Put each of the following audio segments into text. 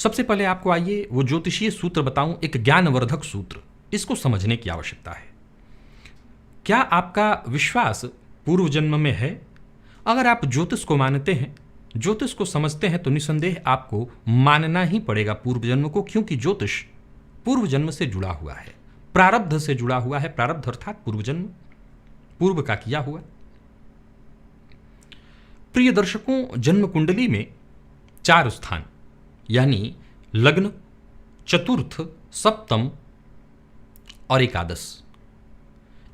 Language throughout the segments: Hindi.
सबसे पहले आपको आइए वो ज्योतिषीय सूत्र बताऊं, एक ज्ञानवर्धक सूत्र, इसको समझने की आवश्यकता है। क्या आपका विश्वास पूर्व जन्म में है? अगर आप ज्योतिष को मानते हैं, ज्योतिष को समझते हैं, तो निसंदेह आपको मानना ही पड़ेगा पूर्व जन्म को, क्योंकि ज्योतिष पूर्व जन्म से जुड़ा हुआ है, प्रारब्ध से जुड़ा हुआ है। प्रारब्ध अर्थात पूर्व जन्म, पूर्व का किया हुआ। प्रिय दर्शकों, जन्म कुंडली में 4 स्थान यानी लग्न, चतुर्थ, सप्तम और एकादश,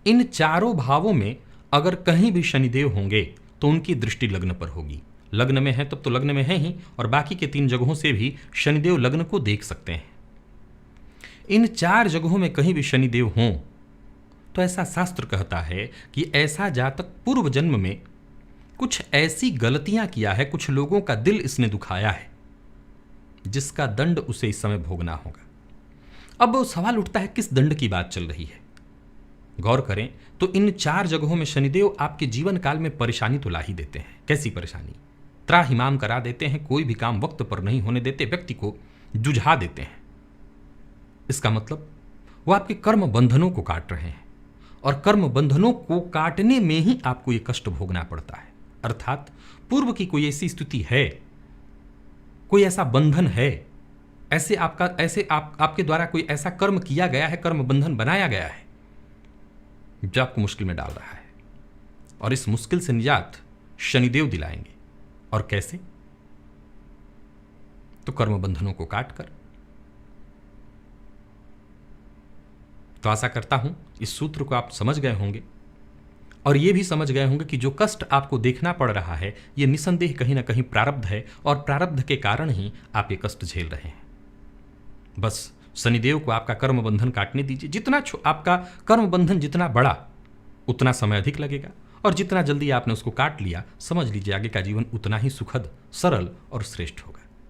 इन चारों भावों में अगर कहीं भी शनिदेव होंगे तो उनकी दृष्टि लग्न पर होगी। लग्न में है तब तो लग्न में है ही, और बाकी के 3 जगहों से भी शनिदेव लग्न को देख सकते हैं। इन 4 जगहों में कहीं भी शनिदेव हों तो ऐसा शास्त्र कहता है कि ऐसा जातक पूर्व जन्म में कुछ ऐसी गलतियां किया है, कुछ लोगों का दिल इसने दुखाया है, जिसका दंड उसे इस समय भोगना होगा। अब सवाल उठता है, किस दंड की बात चल रही है? गौर करें तो इन 4 जगहों में शनिदेव आपके जीवन काल में परेशानी तो ला ही देते हैं। कैसी परेशानी? त्राहिमाम करा देते हैं, कोई भी काम वक्त पर नहीं होने देते, व्यक्ति को जुझा देते हैं। इसका मतलब वो आपके कर्म बंधनों को काट रहे हैं, और कर्म बंधनों को काटने में ही आपको ये कष्ट भोगना पड़ता है। अर्थात पूर्व की कोई ऐसी स्थिति है, कोई ऐसा बंधन है, आपके द्वारा कोई ऐसा कर्म किया गया है, कर्म बंधन बनाया गया है जो आपको मुश्किल में डाल रहा है, और इस मुश्किल से निजात शनिदेव दिलाएंगे। और कैसे? तो कर्म बंधनों को काटकर। तो आशा करता हूं इस सूत्र को आप समझ गए होंगे, और यह भी समझ गए होंगे कि जो कष्ट आपको देखना पड़ रहा है यह निसंदेह कहीं ना कहीं प्रारब्ध है, और प्रारब्ध के कारण ही आप ये कष्ट झेल रहे हैं। बस शनिदेव को आपका कर्म बंधन काटने दीजिए। जितना आपका कर्म बंधन जितना बड़ा, उतना समय अधिक लगेगा, और जितना जल्दी आपने उसको काट लिया, समझ लीजिए आगे का जीवन उतना ही सुखद, सरल और श्रेष्ठ होगा।